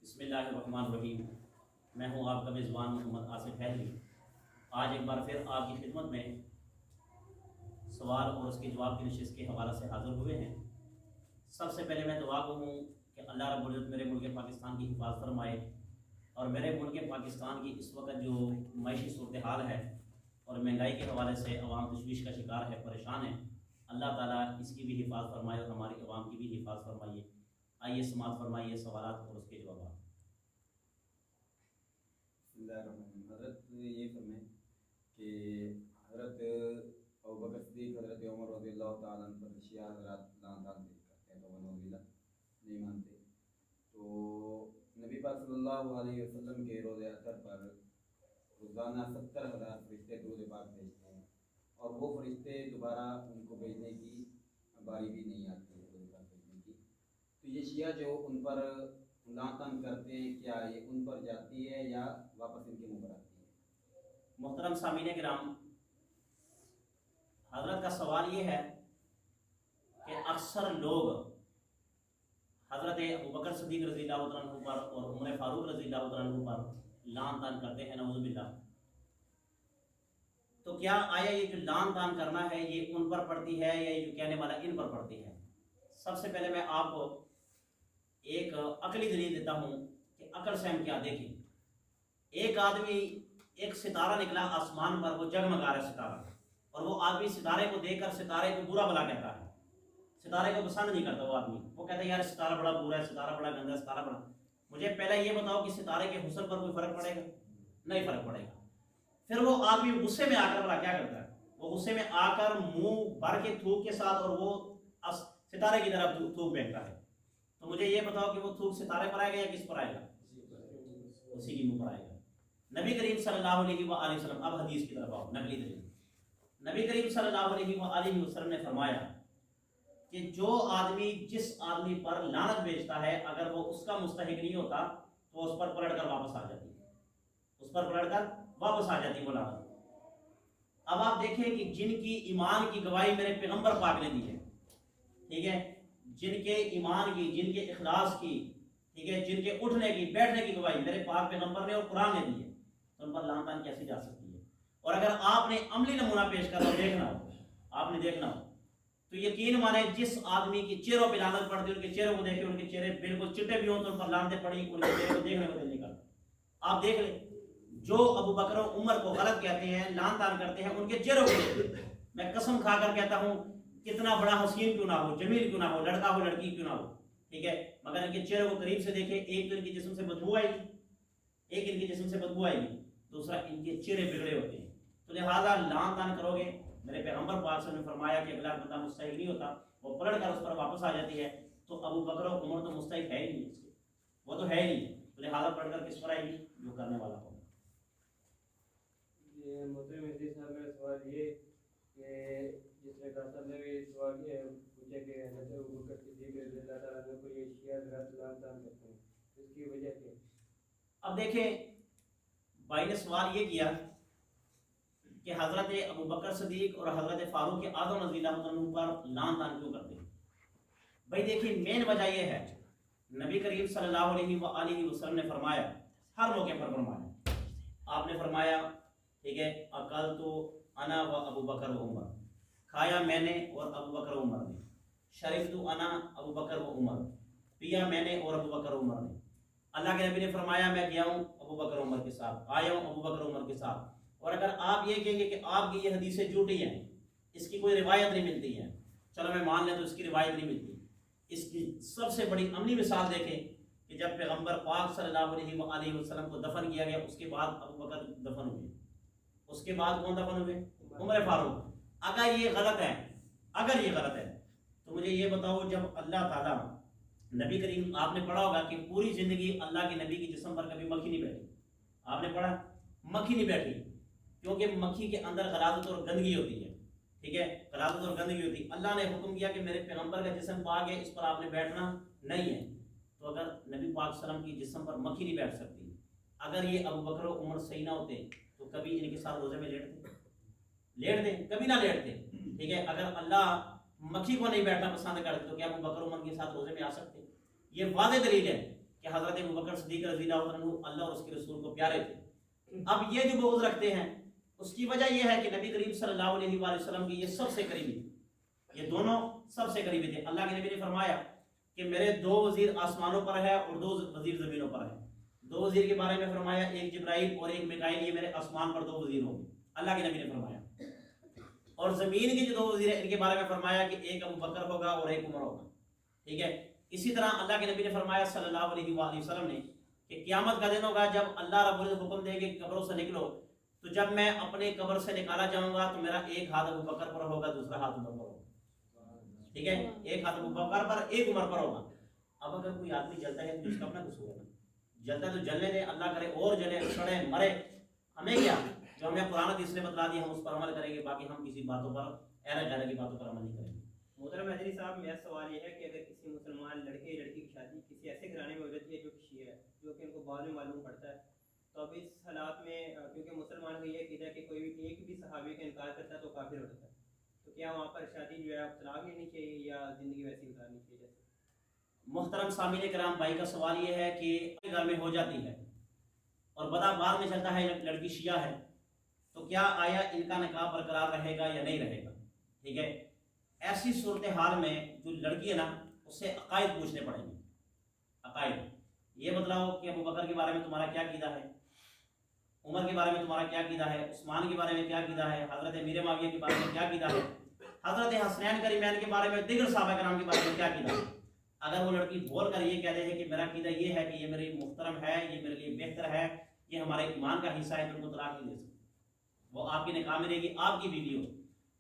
بسم اللہ الرحمن الرحیم۔ میں ہوں آپ کا میزبان محمد آصف حیدری۔ آج ایک بار پھر آپ کی خدمت میں سوال اور اس کے جواب کی نشست کے حوالے سے حاضر ہوئے ہیں۔ سب سے پہلے میں دعا کو ہوں کہ اللہ رب العزت میرے ملک پاکستان کی حفاظت فرمائے اور میرے ملک پاکستان کی اس وقت جو معاشی صورتحال ہے اور مہنگائی کے حوالے سے عوام تشویش کا شکار ہے، پریشان ہے، اللہ تعالیٰ اس کی بھی حفاظت فرمائے اور ہماری عوام کی بھی حفاظت فرمائیے۔ آئیے سماعت فرمائیے سوالات اور اس کے جوابات۔ بسم اللہ الرحمن الرحیم۔ حضرت یہ فرمائیں کہ حضرت ابوبکر صدیق، حضرت عمر رضی اللہ تعالیٰ عنہ پر شیعہ حضرات لعن کرتے ہیں تو نعوذ باللہ نہیں مانتے، تو نبی پاک صلی اللہ علیہ وسلم کے روز اطہر پر روزانہ 70,000 فرشتے درود پاک بھیجتے ہیں اور وہ فرشتے دوبارہ ان کو بھیجنے کی باری بھی نہیں آتی ہے درود پاک بھیجنے کی، تو یہ شیعہ جو ان پر لعن کرتے ہیں، کیا یہ ان پر جاتی ہے یا واپس ان کے منہ پر آتی ہے؟ محترم سامعین کرام، حضرت کا سوال یہ ہے کہ اکثر لوگ حضرت ابوبکر صدیق رضی اللہ عنہ پر اور عمر فاروق رضی اللہ عنہ پر لعن طعن کرتے ہیں، نعوذ باللہ۔ تو کیا آیا یہ جو لعن طعن کرنا ہے یہ ان پر پڑتی ہے یا یہ جو کہنے والا ان پر پڑتی ہے؟ سب سے پہلے میں آپ کو ایک عقلی دلیل دیتا ہوں کہ عقل سے ہم کیا دیکھیں۔ ایک آدمی، ایک ستارہ نکلا آسمان پر، وہ جگمگا رہا ستارہ، اور وہ آدمی ستارے کو دیکھ کر ستارے کو برا بلا کہتا ہے، ستارے کو پسند نہیں کرتا وہ آدمی، وہ کہتا ہے یار ستارہ بڑا برا ہے، ستارہ بڑا گندا ہے، ستارہ بڑا۔ مجھے پہلے یہ بتاؤ کہ ستارے کے حسن پر کوئی فرق پڑے گا؟ نہیں فرق پڑے گا۔ پھر وہ آدمی غصے میں آ کر بلا کیا کرتا ہے؟ وہ غصے میں آ کر منہ بھر کے تھوک کے ساتھ اور وہ ستارے کی طرف تھوک پھینکتا ہے۔ تو مجھے یہ بتاؤ کہ وہ تھوک ستارے پر آئے گا یا کس پر آئے گا؟ اسی کی منہ پر آئے گا۔ نبی کریم صلی اللہ علیہ وآلہ وسلم، اب حدیث کی طرف آؤ، نقلی دلیل۔ نبی کریم صلی اللہ علیہ وآلہ وسلم نے فرمایا کہ جو آدمی جس آدمی پر لعنت بھیجتا ہے اگر وہ اس کا مستحق نہیں ہوتا تو اس پر پلٹ کر واپس آ جاتی ہے، اس پر پلٹ کر واپس آ جاتی ہے وہ لعنت۔ اب آپ دیکھیں کہ جن کی ایمان کی گواہی میرے پیغمبر پاک نے دی ہے، ٹھیک ہے، جن کے ایمان کی، جن کے اخلاص کی، ٹھیک ہے، جن کے اٹھنے کی بیٹھنے کی گواہی میرے پاک پیغمبر نے اور قرآن نے دی ہے، تو ان پر لعن طعن کیسے جا سکتی ہے؟ اور اگر آپ نے عملی نمونہ پیش کر اور دیکھنا ہو، آپ نے دیکھنا ہو تو یقین مانے جس آدمی کی چہروں پہ لعنت پڑتی ہے، ان کے چہروں کو دیکھیں، ان کے چہرے بالکل چٹے بھی ہوں تو ان پر لعنتیں پڑی، ان کے چہرے کو دیکھنے کو دل نہیں کرتا۔ آپ دیکھ لیں جو ابو بکر و عمر کو غلط کہتے ہیں، لعن طعن کرتے ہیں، ان کے چہروں کو دیکھیں۔ میں قسم کھا کر کہتا ہوں کتنا بڑا حسین کیوں نہ ہو، جمیل کیوں نہ ہو، لڑکا ہو لڑکی کیوں نہ ہو، ٹھیک ہے، مگر ان کے چہروں کو قریب سے دیکھیں، ایک تو ان کے جسم سے بدبو آئے گی، ایک ان کے جسم سے بدبو آئے گی، دوسرا ان کے چہرے بگڑے ہوتے ہیں۔ تو لہٰذا لعن طعن کرو گے، میرے پیغمبر پاک صلی اللہ علیہ وسلم نے فرمایا کہ اگلا بندہ مستحق نہیں ہوتا، وہ پلٹ کر اس پر واپس آ جاتی ہے، تو ابو بکر و عمر تو مستحق ہے ہی نہیں اس کے، وہ تو ہے ہی نہیں، تو لہٰذا پلٹ کر کس پر آئے گی؟ جو کرنے والا ہوگا۔ یہ محترم حدیث صاحب میرا سوال یہ کہ جس نے کہا صاحب نے بھی سوال کیا ہے، پوچھا کہ حضرت ابوبکر صدیق رضی اللہ تعالیٰ عنہ کو یہ شیعہ حضرات لعن طعن کرتے ہیں، اس کی وجہ کیا ہے؟ اب دیکھیں بھائی نے سوال یہ کیا کہ حضرت ابوبکر صدیق اور حضرت فاروق اعظم رضی اللہ عنہ پر لعن طعن کیوں کرتے ہیں؟ بھائی دیکھیں مین وجہ یہ ہے، نبی کریم صلی اللہ علیہ وآلہ وسلم نے فرمایا، ہر موقع پر فرمایا، آپ نے فرمایا، ٹھیک ہے، اکل تو انا و ابو بکر و عمر، کھایا میں نے اور ابو بکر و عمر نے، شریف تو انا ابو بکر و عمر، پیا میں نے اور ابو بکر و عمر نے۔ اللہ کے نبی نے فرمایا میں گیا ہوں ابو بکر و عمر کے ساتھ، آیا ہوں ابو بکر و عمر کے ساتھ۔ اور اگر آپ یہ کہیں گے کہ آپ کی یہ حدیثیں جھوٹی ہیں، اس کی کوئی روایت نہیں ملتی ہے، چلو میں مان لیں تو اس کی روایت نہیں ملتی، اس کی سب سے بڑی عملی مثال دیکھیں کہ جب پیغمبر پاک صلی اللہ علیہ وآلہ وسلم کو دفن کیا گیا، اس کے بعد ابو بکر دفن ہوئے، اس کے بعد کون دفن ہوئے؟ عمر فاروق۔ اگر یہ غلط ہے، اگر یہ غلط ہے تو مجھے یہ بتاؤ، جب اللہ تعالیٰ، نبی کریم، آپ نے پڑھا ہوگا کہ پوری زندگی اللہ کے نبی کی جسم پر کبھی مکھی نہیں بیٹھی، آپ نے پڑھا مکھی نہیں بیٹھی، کیونکہ مکھی کے اندر غلاظت اور گندگی ہوتی ہے، ٹھیک ہے، غلاظت اور گندگی ہوتی ہے۔ اللہ نے حکم کیا کہ میرے پیغمبر کا جسم پاک ہے، اس پر آپ نے بیٹھنا نہیں ہے، تو اگر نبی پاک صلی اللہ علیہ وسلم کی جسم پر مکھی نہیں بیٹھ سکتی، اگر یہ ابو بکر و عمر صحیح نہ ہوتے تو کبھی ان کے ساتھ روزے میں لیٹتے کبھی نہ لیٹتے، ٹھیک ہے۔ اگر اللہ مکھی کو نہیں بیٹھنا پسند کرتے تو کیا ابو بکر و عمر کے ساتھ روزے میں آ سکتے؟ یہ واضح دلیل ہے کہ حضرت ابوبکر صدیق رضی اللہ عنہ اللہ اور اس کے رسول کو پیارے تھے. اب یہ جو بغض رکھتے ہیں اس کی وجہ یہ ہے کہ نبی کریم صلی اللہ علیہ وآلہ وسلم کی یہ سب سے قریبی تھے، یہ دونوں سب سے قریبی تھے. اللہ کے نبی نے فرمایا کہ میرے 2 وزیر آسمانوں پر ہے اور 2 وزیر زمینوں پر ہے. 2 وزیر کے بارے میں فرمایا ایک جبرائیل اور ایک میکائیل، یہ میرے آسمان پر 2 وزیر ہوں گے، اللہ کے نبی نے فرمایا. اور زمین کے جو 2 وزیر ہیں ان کے بارے میں فرمایا کہ ایک ابو بکر ہوگا اور ایک عمر ہوگا. ٹھیک ہے. اسی طرح اللہ کے نبی نے فرمایا صلی اللہ علیہ وآلہ وسلم نے کہ قیامت کا دن ہوگا جب اللہ رب العزت حکم دے گے کہ قبروں سے نکلو، تو جب میں اپنے قبر سے نکالا جاؤں گا تو میرا ایک ہاتھ ابو بکر پر ہوگا، دوسرا ہاتھ عمر پر ہوگا. ٹھیک ہے. ایک ہاتھ ابو بکر پر، ایک عمر پر ہوگا. اب اگر کوئی آدمی جلتا ہے تو اس کا اپنا قصور ہے، جلتا ہے تو جلنے دے، اللہ کرے اور جلے، سڑے، مرے، ہمیں کیا؟ جو ہمیں قرآن حدیث نے بتلا دیا ہم اس پر عمل کریں گے، باقی ہم کسی باتوں پر ایرا گیرا کی باتوں پر عمل نہیں کریں گے. محترم حضری صاحب، میرا سوال یہ ہے کہ اگر کسی مسلمان لڑکے یا لڑکی کی شادی کسی ایسے گھرانے میں ہو جاتی ہے جو کہ شیعہ ہے، جو کہ ان کو بعد میں معلوم پڑتا ہے، تو اب اس حالات میں کیونکہ مسلمان کا یہ عقیدہ ہے کہ کوئی بھی ایک بھی صحابی کا انکار کرتا ہے تو کافر ہو جاتا ہے، تو کیا وہاں پر شادی جو ہے طلاق لینی چاہیے یا زندگی ویسی گزارنی چاہیے؟ محترم سامعین کرام، بھائی کا سوال یہ ہے کہ گھر میں ہو جاتی ہے اور پتہ بعد میں چلتا ہے لڑکی شیعہ ہے، تو کیا آیا ان کا نکاح برقرار رہے گا یا نہیں رہے گا؟ ٹھیک ہے. ایسی صورتحال میں جو لڑکی ہے نا اس سے عقائد پوچھنے پڑیں گے. عقائد یہ بتلاؤ کہ ابو بکر کے بارے میں تمہارا کیا عقیدہ ہے، عمر کے بارے میں تمہارا کیا عقیدہ ہے، عثمان کے بارے میں کیا عقیدہ ہے، حضرت امیر معاویہ کے بارے میں کیا عقیدہ ہے، حضرت حسنین کریمین کے بارے میں، دیگر صحابہ کرام کے بارے میں کیا عقیدہ ہے. اگر وہ لڑکی بول کر یہ کہہ دے ہے کہ میرا عقیدہ یہ ہے کہ یہ میری محترم ہے، یہ میرے لیے بہتر ہے، یہ ہمارے ایمان کا حصہ ہے، تو ان کو طلاق نہیں دے سکتے، وہ آپ کے نکاح میں رہے گی، آپ کی بیوی ہو.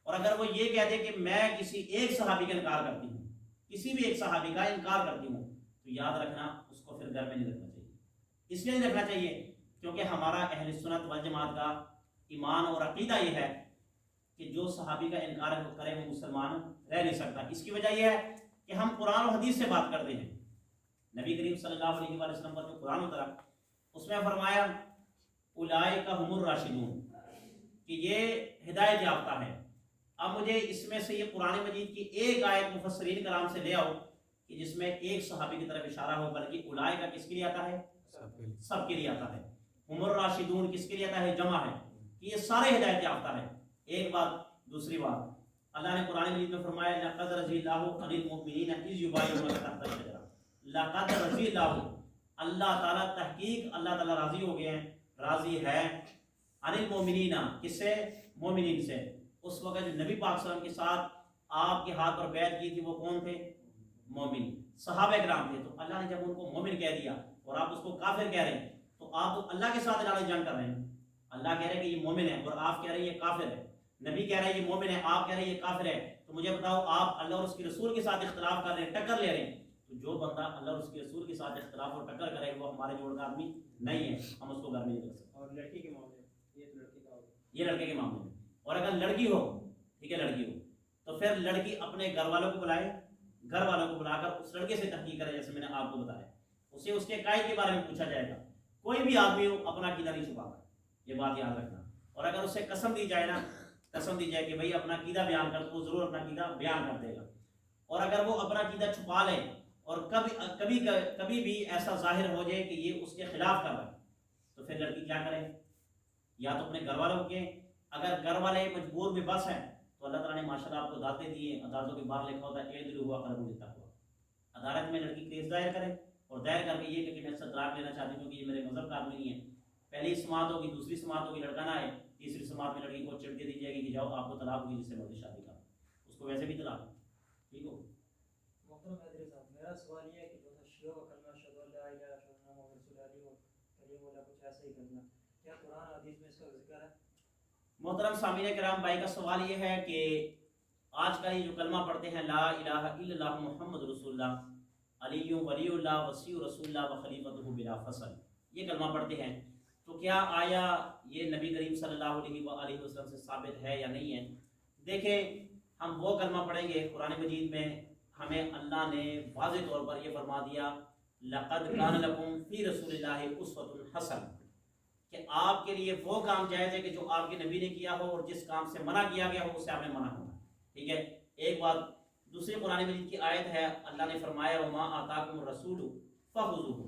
اور اگر وہ یہ کہہ دے کہ میں کسی ایک صحابی کا انکار کرتی ہوں، کسی بھی ایک صحابی کا انکار کرتی ہوں، تو یاد رکھنا اس کو پھر گھر میں نہیں رکھنا چاہیے. اس لیے نہیں رکھنا چاہیے کیونکہ ہمارا اہل سنت والجماعت کا ایمان اور عقیدہ یہ ہے کہ جو صحابی کا انکار کرے وہ مسلمان رہ نہیں سکتا. اس کی وجہ یہ ہے کہ ہم قرآن و حدیث سے بات کرتے ہیں. نبی کریم صلی اللہ علیہ وآلہ وسلم پر جو قرآن اترا اس میں فرمایا اولئک هم الراشدون، کہ یہ ہدایت یافتہ ہے. اب مجھے اس میں سے یہ قرآن مجید کی ایک آیت مفسرین کرام سے لے آؤ کہ جس میں ایک صحابی کی طرف اشارہ ہو، بلکہ اولئک کا کس کے لیے آتا ہے؟ سب کے لیے آتا ہے. هم الراشدون کس کے لیے آتا ہے؟ جمع ہے کہ یہ سارے ہدایت یافتہ ہیں. ایک بات. دوسری بات، اللہ نے قرآن مجید میں فرمایا لقد رضی اللہ عن المؤمنین اذ یبایعونک تحت الشجرہ. لقد رضی اللہ، اللہ تعالیٰ، تحقیق اللہ تعالیٰ راضی ہو گئے ہیں، راضی ہے، عن المؤمنین، کس سے؟ مومنین سے. اس وقت جو نبی پاک صلی اللہ علیہ وسلم کے ساتھ آپ کے ہاتھ پر بیعت کی تھی وہ کون تھے؟ مومن، صحابہ کرام تھے. تو اللہ نے جب ان کو مومن کہہ دیا اور آپ اس کو کافر کہہ رہے ہیں تو آپ تو اللہ کے ساتھ لڑائی جنگ کر رہے ہیں. اللہ کہہ رہے ہیں کہ یہ مومن ہے اور آپ کہہ رہے ہیں یہ کافر ہے. نبی کہہ رہے ہیں یہ مومن ہے، آپ کہہ رہے ہیں یہ کافر ہے. تو مجھے بتاؤ، آپ اللہ اور اس کے رسول کے ساتھ اختلاف کر رہے ہیں، ٹکر لے رہے ہیں. تو جو بندہ اللہ اور اس کے رسول کے ساتھ اختلاف اور ٹکر کرے وہ ہمارے جوڑ کا آدمی نہیں ہے، ہم اس کو گھر میں نہیں رکھ سکتے. اور لڑکی کے معاملے میں یہ تو لڑکی کا ہوگا، یہ لڑکے کے معاملے میں. اور اگر لڑکی ہو، ٹھیک ہے، لڑکی ہو تو پھر لڑکی اپنے گھر والوں کو بلائے، گھر والوں کو بلا کر اس لڑکے سے تحقیق کرے. جیسے میں نے آپ کو بتایا، اسے اس کے عقائد کے بارے میں پوچھا جائے گا. کوئی بھی آدمی ہو اپنا عقیدہ نہیں چھپاتا، یہ بات یاد رکھنا. اور اگر اسے قسم دی جائے نا، قسم دی جائے کہ بھائی اپنا عقیدہ بیان کر، تو وہ ضرور اپنا عقیدہ بیان کر دے گا. اور اگر وہ اپنا عقیدہ چھپا لے اور کبھی بھی ایسا ظاہر ہو جائے کہ یہ اس کے خلاف کر رہا ہے، تو پھر لڑکی کیا کرے؟ یا تو اپنے گھر والوں کے، اگر گھر والے مجبور بھی بس ہیں تو اللہ تعالیٰ نے ماشاءاللہ آپ کو عدالتیں دی ہیں. عدالتوں کے باہر لکھا ہوتا ہے اعدلوا هو اقرب للتقویٰ. عدالت میں لڑکی کیس دائر کرے اور دائر کر کے یہ کہ میں اس سے طلاق لینا چاہتی ہوں کیونکہ یہ میرے مذہب کا آدمی نہیں ہے. پہلی سماعت ہوگی، دوسری سماعت ہوگی، لڑکا نہ آئے، تیسری سماعت میں لڑکی کو چڑھ دے دی جائے گی کہ جاؤ آپ کو طلاق ہوگی، جس سے مرضی شادی کا، اس کو ویسے بھی طلاق. ٹھیک ہو؟ محترم حضرت صاحب، میرا سوال یہ ہے کہ جو شیعہ و کلمہ اشہد ان لا الہ الا اللہ محمد رسول اللہ و کریم اللہ کچھ ایسا ہی کرنا، کیا قرآن حدیث میں اس کا ذکر ہے؟ محترم سامعین کرام، بھائی کا سوال یہ ہے کہ آج کل یہ جو کلمہ پڑھتے ہیں لا الہ الا اللہ محمد رسول اللہ علی ولی اللہ وصی رسول اللہ و خلیفۃ بلا فصل، یہ کلمہ پڑھتے ہیں، تو کیا آیا یہ نبی کریم صلی اللہ علیہ وآلہ وسلم سے ثابت ہے یا نہیں ہے؟ دیکھیں، ہم وہ کلمہ پڑھیں گے قرآن مجید میں ہمیں اللہ نے واضح طور پر یہ فرما دیا لقد کان لکم فی رسول اللہ اسوۃ حسنہ، کہ آپ کے لیے وہ کام جائز ہے کہ جو آپ کے نبی نے کیا ہو، اور جس کام سے منع کیا گیا ہو اس سے آپ نے منع ہونا. ٹھیک ہے، ایک بات. دوسری قرآن مجید کی آیت ہے، اللہ نے فرمایا وما آتاکم الرسول فخذوہ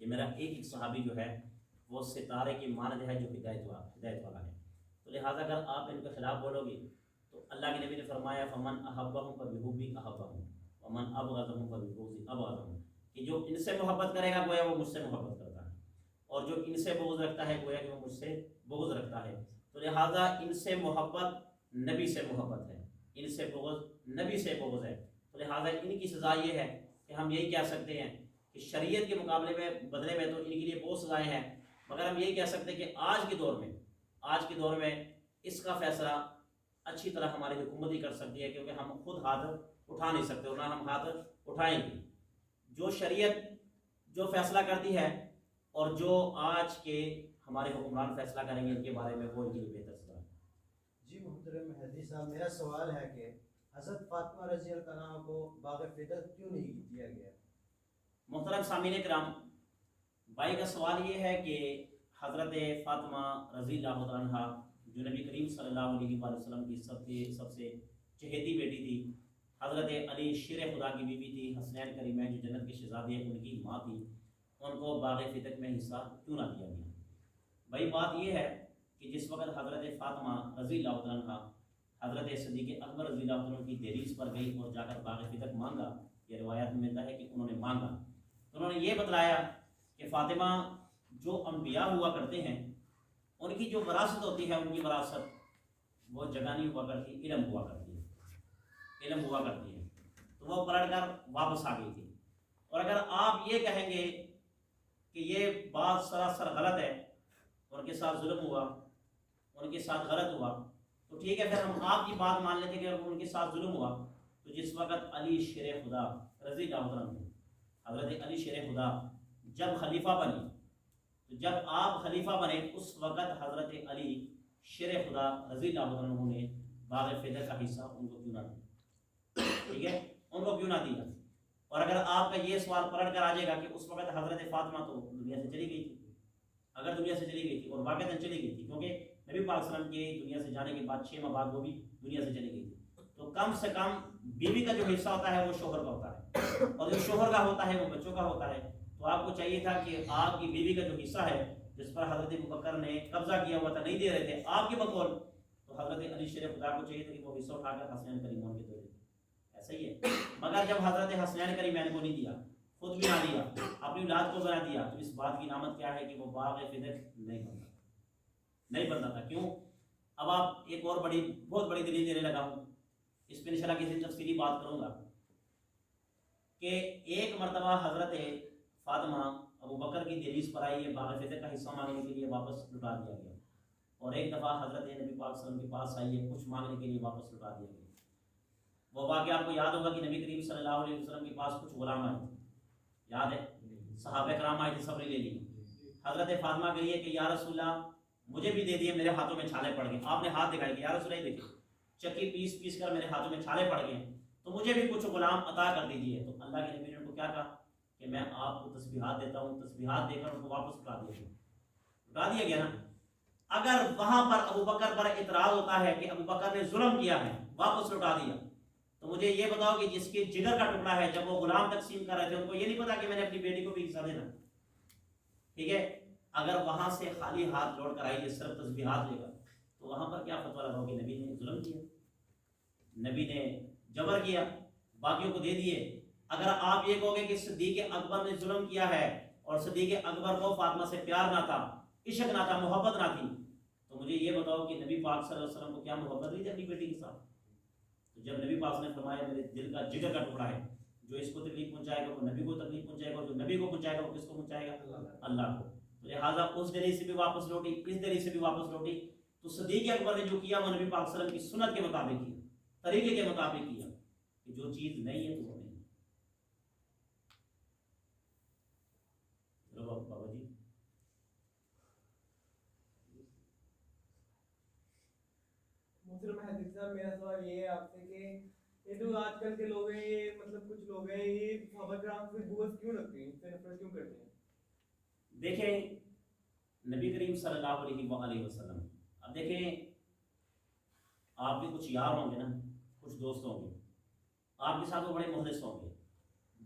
کہ میرا ایک ایک صحابی جو ہے وہ ستارے کی مانند ہے جو ہدایت والا ہے. تو لہٰذا اگر آپ ان کے خلاف بولو گے تو اللہ کے نبی نے فرمایا فمن احبہم فبحبی احبہم ومن ابغضہم فببغضی ابغضہم، کہ جو ان سے محبت کرے گا گویا وہ مجھ سے محبت کرتا ہے، اور جو ان سے بغض رکھتا ہے گویا کہ وہ مجھ سے بغض رکھتا ہے. تو لہٰذا ان سے محبت نبی سے محبت ہے، ان سے بغض نبی سے بغض ہے. تو لہٰذا ان کی سزا یہ ہے کہ ہم یہی کہہ سکتے ہیں کہ شریعت کے مقابلے میں بدلے میں تو ان کے لیے بہت سزائیں ہیں، مگر ہم یہی کہہ سکتے ہیں کہ آج کے دور میں اس کا فیصلہ اچھی طرح ہماری حکومت ہی کر سکتی ہے، کیونکہ ہم خود ہاتھ اٹھا نہیں سکتے اور نہ ہم ہاتھ اٹھائیں گے. جو شریعت جو فیصلہ کرتی ہے اور جو آج کے ہمارے حکمران فیصلہ کریں گے ان کے بارے میں، وہ ان کے لیے بہتر سزا ہے. جی محترم مہدی صاحب، میرا سوال ہے کہ حضرت فاطمہ رضی اللہ عنہا کو باغ فدق کیوں نہیں دیا گیا؟ محترم سامعین کرام، بھائی کا سوال یہ ہے کہ حضرت فاطمہ رضی اللہ عنہا جو نبی کریم صلی اللہ علیہ وآلہ وسلم کی سب سے چہیتی بیٹی تھی، حضرت علی شیر خدا کی بیوی تھی، حسنین کریمین جو جنت کے شہزادے ہیں ان کی ماں تھی، ان کو باغ فتق میں حصہ کیوں نہ دیا گیا؟ بھائی بات یہ ہے کہ جس وقت حضرت فاطمہ رضی اللہ عنہ حضرت صدیق اکبر رضی اللہ عنہ کی دہلیز پر گئی اور جا کر باغ فتق مانگا، یہ روایات میں ملتا ہے کہ انہوں نے مانگا، تو انہوں نے یہ بتلایا کہ فاطمہ جو انبیاء ہوا کرتے ہیں ان کی جو وراثت ہوتی ہے، ان کی وراثت وہ جگہ نہیں ہوا کرتی، علم ہوا کرتی ہے. تو وہ پلٹ کر واپس آ گئی تھی. اور اگر آپ یہ کہیں گے کہ یہ بات سراسر غلط ہے، ان کے ساتھ ظلم ہوا، ان کے ساتھ غلط ہوا، تو ٹھیک ہے، پھر ہم آپ کی بات مان لیتے کہ اگر ان کے ساتھ ظلم ہوا تو جس وقت علی شیر خدا رضی اللہ عنہ، حضرت علی شیر خدا جب خلیفہ بنے، تو جب آپ خلیفہ بنے اس وقت حضرت علی شیر خدا رضی اللہ عنہ نے باغ فدق کا حصہ ان کو کیوں نہ دیا؟ ٹھیک ہے، ان کو کیوں نہ دیا؟ اور اگر آپ کا یہ سوال پلٹ کر آ جائے گا کہ اس وقت حضرت فاطمہ تو دنیا سے چلی گئی تھی، اگر دنیا سے چلی گئی تھی اور واقعتاً چلی گئی تھی، کیونکہ نبی پاک صلی اللہ علیہ وسلم کے دنیا سے جانے کے بعد 6 ماہ بعد وہ بھی دنیا سے چلی گئی تھی، تو کم سے کم بیوی کا جو حصہ ہوتا ہے وہ شوہر کا ہوتا ہے، اور جو شوہر کا ہوتا ہے وہ بچوں کا ہوتا ہے. تو آپ کو چاہیے تھا کہ آپ کی بیوی کا جو حصہ ہے جس پر حضرت ابوبکر نے قبضہ کیا ہوا تھا، نہیں دے رہے تھے آپ کے بقول، تو حضرت علی شیر خدا کو چاہیے تھا کہ وہ حصہ اٹھا کر حسنین کریمین کے دے دیتے. ایسا ہی ہے، مگر جب حضرت حسنین کریمین کو نہیں دیا، خود بھی نہ دیا، اپنی اولاد کو بنا دیا، تو اس بات کی علامت کیا ہے کہ وہ باغ فدق نہیں بنتا تھا. کیوں؟ اب آپ ایک اور بہت بڑی دلیل دینے لگا ہوں، اس پہ انشاءاللہ کسی تفصیلی بات کروں گا کہ ایک مرتبہ حضرت فاطمہ ابوبکر کی دہلیز پر آئی ہے، باغ فدق کا حصہ مانگنے کے لیے واپس لٹا دیا گیا، اور ایک دفعہ حضرت نبی پاک صلی اللہ علیہ وسلم کے پاس آئی ہے، کچھ مانگنے کے لیے واپس لٹا دیا گیا. وہ واقعہ آپ کو یاد ہوگا کہ نبی کریم صلی اللہ علیہ وسلم کے پاس کچھ غلام آئے تھے، یاد ہے؟ صحابہ کرام آئے تھے، سب نے لے لی. حضرت فاطمہ کہی ہے کہ یا رسول اللہ مجھے بھی دے دیے، میرے ہاتھوں میں چھالے پڑ گئے. آپ نے ہاتھ دکھائے کہ یا رسول اللہ دیکھیں چکی پیس کر میرے ہاتھوں میں چھالے پڑ گئے، تو مجھے بھی کچھ غلام عطا کر دیجیے. تو اللہ کے نبی نے ان کو کیا کہا کہ میں آپ کو تسبیحات دیتا ہوں، تسبیحات دے کر ان کو واپس لٹا دیا گیا نا. اگر وہاں پر ابوبکر پر اعتراض ہوتا ہے کہ ابوبکر نے ظلم کیا ہے، واپس لٹا دیا، تو مجھے یہ بتاؤ کہ جس کے جگر کا ٹکڑا ہے، جب وہ غلام تقسیم کر رہے تھے ان کو یہ نہیں پتا کہ میں نے اپنی بیٹی کو بھی حصہ دینا؟ ٹھیک ہے، اگر وہاں سے خالی ہاتھ لوٹ کر آئیے صرف تسبیحات لے کر، تو وہاں پر کیا فتویٰ لگاؤ کہ نبی نے ظلم کیا، نبی نے جبر کیا، باقیوں کو دے دیے؟ اگر آپ یہ کہو گے کہ صدیق اکبر نے ظلم کیا ہے اور صدیق اکبر کو فاطمہ سے پیار نہ تھا، عشق نہ تھا، محبت نہ تھی، تو مجھے یہ بتاؤ کہ نبی پاک صلی اللہ علیہ وسلم کو کیا محبت نہیں تھی اپنی بیٹی کے ساتھ؟ تو جب نبی پاک نے فرمایا میرے دل کا جگر کا ٹکڑا ہے، جو اس کو تکلیف پہنچائے گا وہ نبی کو تکلیف پہنچائے گا، اور جو نبی کو پہنچائے گا وہ کس کو پہنچائے گا؟ اللہ کو. لہٰذا اس دلیل سے بھی واپس لوٹی، اس دلیل سے بھی واپس لوٹی. تو صدیق اکبر نے جو کیا وہ نبی پاک صلی اللہ علیہ وسلم کی سنت کے مطابق کیا، طریقے کے مطابق کیا، کہ جو چیز نہیں ہے تو وہ نہیں. بابا جی محترم حدیث صاحب، میرا سوال یہ ہے آپ سے کہ یہ جو آج کل کے لوگ ہیں، یہ مطلب کچھ لوگ ہیں، یہ صحابہ کرام سے بغض کیوں رکھتے ہیں، سے نفرت کیوں کرتے ہیں؟ دیکھیں نبی کریم صلی اللہ علیہ وآلہ وسلم، اب دیکھیں آپ کے کچھ یار ہوں گے نا، کچھ دوست ہوں گے، آپ کے ساتھ وہ بڑے مخلص ہوں گے،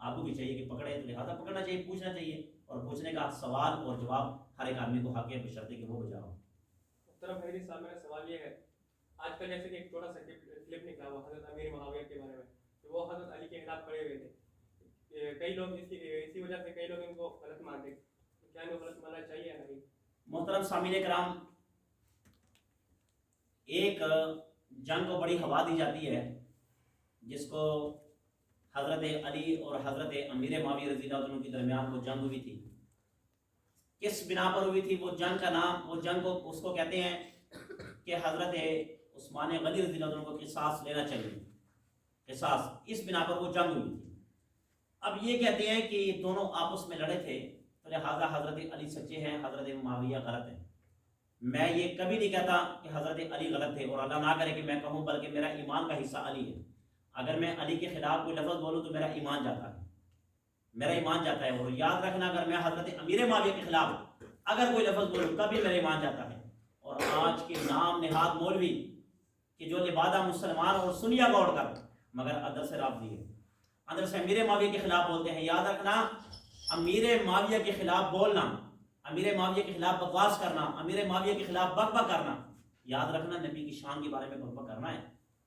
آپ کو بھی چاہیے کہ پکڑے تو لہٰذا پکڑنا چاہیے, پوچھنا چاہیے, اور پوچھنے کا سوال اور جواب ہر ایک آدمی کو حق ہے بشرطے کہ وہ بجا ہو. محترم حیدری صاحب, میرا سوال یہ ہے, آج کل جیسے کہ ایک چھوٹا سا کلپ نکلا ہوا حضرت امیر معاویہ کے بارے میں, کہ وہ حضرت علی کے خلاف کھڑے ہوئے تھے. کئی لوگ اسی وجہ سے کئی لوگ ان کو غلط مانتے, کیا ان کو غلط ماننا چاہیے یا نہیں؟ محترم سامعین کرام, ایک جنگ کو بڑی ہوا دی جاتی ہے جس کو حضرت علی اور حضرت امیر معاویہ رضی اللہ عنہ کے درمیان وہ جنگ ہوئی تھی. کس بنا پر ہوئی تھی وہ جنگ کا نام, وہ جنگ کو اس کو کہتے ہیں کہ حضرت عثمان غنی رضی اللہ عنہ کو قصاص لینا چاہیے, قصاص, اس بنا پر وہ جنگ ہوئی تھی. اب یہ کہتے ہیں کہ یہ دونوں آپس میں لڑے تھے تو لہٰذا حضرت علی سچے ہیں, حضرت معاویہ غلط ہیں. میں یہ کبھی نہیں کہتا کہ حضرت علی غلط تھے, اور اللہ نہ کرے کہ میں کہوں, بلکہ میرا ایمان کا حصہ علی ہے. اگر میں علی کے خلاف کوئی لفظ بولوں تو میرا ایمان جاتا ہے, میرا ایمان جاتا ہے. اور یاد رکھنا, اگر میں حضرت امیر معاویہ کے خلاف اگر کوئی لفظ بولوں تب بھی میرا ایمان جاتا ہے. اور آج کے نام نہاد مولوی کہ جو لبادہ مسلمان اور سنیا گوڑ کر مگر اندر سے رافضی ہے, اندر سے امیر معاویہ کے خلاف بولتے ہیں. یاد رکھنا, امیر معاویہ کے خلاف بولنا, امیر معاویہ کے خلاف بکواس کرنا, امیر معاویہ کے خلاف بک کرنا, یاد رکھنا نبی کی شان کے بارے میں بک کرنا ہے.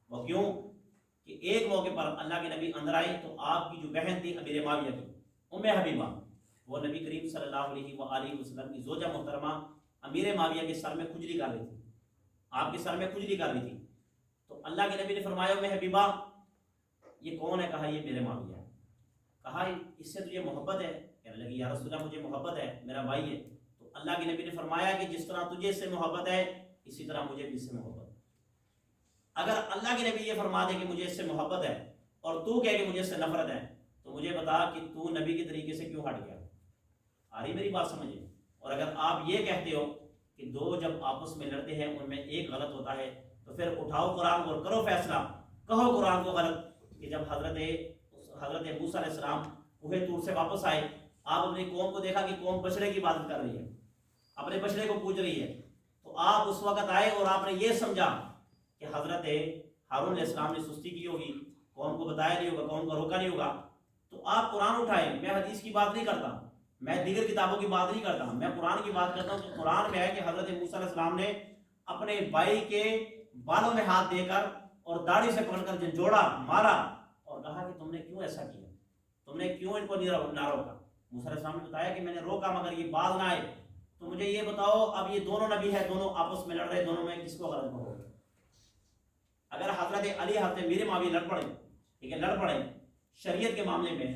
وہ کیوں کہ ایک موقع پر اللہ کے نبی اندر آئے تو آپ کی جو بہن تھی امیر معاویہ کی, ام حبیبہ, وہ نبی کریم صلی اللہ علیہ وآلہ وسلم کی زوجہ محترمہ امیر معاویہ کے سر میں کھجلی کر رہی تھی, آپ کے سر میں کھجلی کر رہی تھی. تو اللہ کے نبی نے فرمایا ام حبیبہ یہ کون ہے؟ کہا یہ میرے معاویہ ہے. کہا اس سے تجھے محبت ہے؟ کہنے لگی یا رسول اللہ مجھے محبت ہے, میرا بھائی ہے. تو اللہ کے نبی نے فرمایا کہ جس طرح تجھے اس سے محبت ہے اسی طرح مجھے بھی اس سے محبت ہے. اگر اللہ کے نبی یہ فرما دے کہ مجھے اس سے محبت ہے اور تو کہے کہ مجھے اس سے نفرت ہے تو مجھے بتا کہ تو نبی کے طریقے سے کیوں ہٹ گیا. آ رہی میری بات سمجھے؟ اور اگر آپ یہ کہتے ہو کہ دو جب آپس میں لڑتے ہیں ان میں ایک غلط ہوتا ہے تو پھر اٹھاؤ قرآن اور کرو فیصلہ, کہو قرآن کو غلط کہ جب حضرت موسیٰ علیہ السلام کوہ طور سے واپس آئے, آپ اپنی قوم کو دیکھا کہ قوم بچڑے کی عبادت کر رہی ہے, اپنے بچڑے کو پوج رہی ہے, تو آپ اس وقت آئے اور آپ نے یہ سمجھا کہ حضرت ہارون علیہ السلام نے سستی کی ہوگی, قوم کو بتایا نہیں ہوگا, قوم کو روکا نہیں ہوگا, تو آپ قرآن اٹھائے. میں حدیث کی بات نہیں کرتا, میں دیگر کتابوں کی بات نہیں کرتا, میں قرآن کی بات کرتا ہوں. کہ قرآن میں ہے کہ حضرت موسیٰ علیہ السلام نے اپنے بھائی کے بالوں میں ہاتھ دے کر اور داڑھی سے پکڑ کر جھنجھوڑا, مارا اور کہا کہ تم نے کیوں ایسا کیا, تم نے کیوں ان کو نہ روکا. موسیٰ علیہ السلام نے بتایا کہ میں نے روکا مگر یہ باز نہ آئے. تو مجھے یہ بتاؤ, اب یہ دونوں نبی ہے, دونوں آپس میں لڑ رہے, دونوں میں کس کو غلط کہو گے؟ اگر حضرت علی حضرت امیر معاویہ لڑ پڑے, ٹھیک ہے, لڑ پڑے شریعت کے معاملے میں,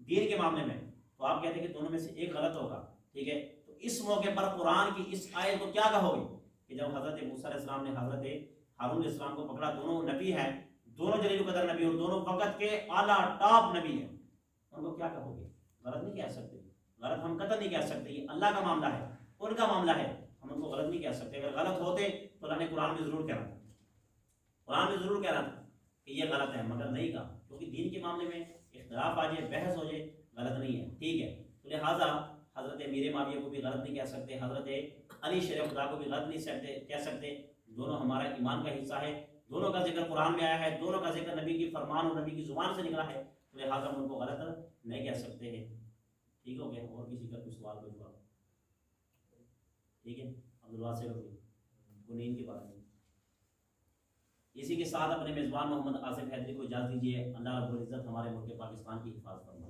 دین کے معاملے میں, تو آپ کہتے ہیں کہ دونوں میں سے ایک غلط ہوگا, ٹھیک ہے. تو اس موقع پر قرآن کی اس آیت کو کیا کہو گے کہ جب حضرت موسیٰ علیہ السلام نے حضرت ہارون علیہ السلام کو پکڑا, دونوں نبی ہیں, دونوں جلیل القدر نبی اور دونوں وقت کے اعلیٰ ٹاپ نبی ہیں, ان کو کیا کہو گے؟ غلط نہیں کہہ سکتے, غلط ہم قطع نہیں کہہ سکتے, یہ اللہ کا معاملہ ہے, ان کا معاملہ ہے, ہم ان کو غلط نہیں کہہ سکتے. اگر غلط ہوتے تو اللہ نے قرآن میں ضرور کہنا تھا, قرآن میں ضرور کہنا تھا کہ یہ غلط ہے, مگر نہیں کہا, کیونکہ دین کے معاملے میں اختلاف آ جائے, بحث ہو جائے, غلط نہیں ہے, ٹھیک ہے. تو لہٰذا حضرت امیر معاویہ کو بھی غلط نہیں کہہ سکتے, حضرت علی شیر خدا کو بھی غلط نہیں کہہ سکتے. دونوں ہمارا ایمان کا حصہ ہے, دونوں کا ذکر قرآن میں آیا ہے, دونوں کا ذکر نبی کی فرمان اور نبی کی زبان سے نکلا ہے, تو لہٰذا ہم ان کو غلط نہیں کہہ سکتے ہیں. ٹھیک ہو گیا؟ اور کسی کا کوئی سوال کوئی جواب؟ ٹھیک ہے, عبدالواسع گنین کے بارے میں. اسی کے ساتھ اپنے میزبان محمد آصف حیدری کو اجازت دیجیے. اللہ رب العزت ہمارے ملک پاکستان کی حفاظت فرمائے.